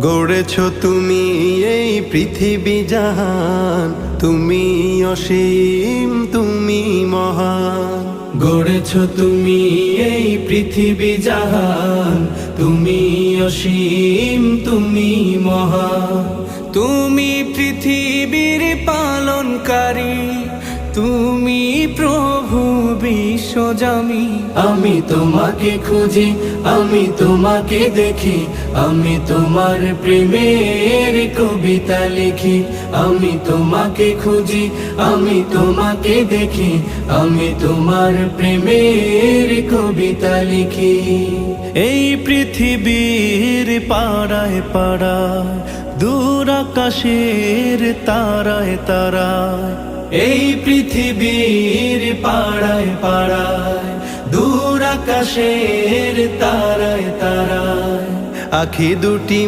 গড়েছ তুমি এই পৃথিবী জাহান, তুমি অসীম তুমি মহান। গড়েছ তুমি এই পৃথিবী জাহান, তুমি অসীম তুমি মহান। তুমি পৃথিবীর পালনকারী, তুমি প্রভু বিশ্বজামি। আমি তোমাকে খুঁজি, আমি তোমাকে দেখি, আমি তোমার প্রেমের কবিতা লিখি। আমি তোমাকে খুঁজি, আমি তোমাকে দেখি, আমি তোমার প্রেমের কবিতা লিখি। এই পৃথিবীর পাড়ায় পাড়ায়, দূর আকাশের তারায় তারায়, এই পৃথিবীর পাড়ায় পাড়ায়, দূর আকাশের তারায় তারায়, আখি দুটি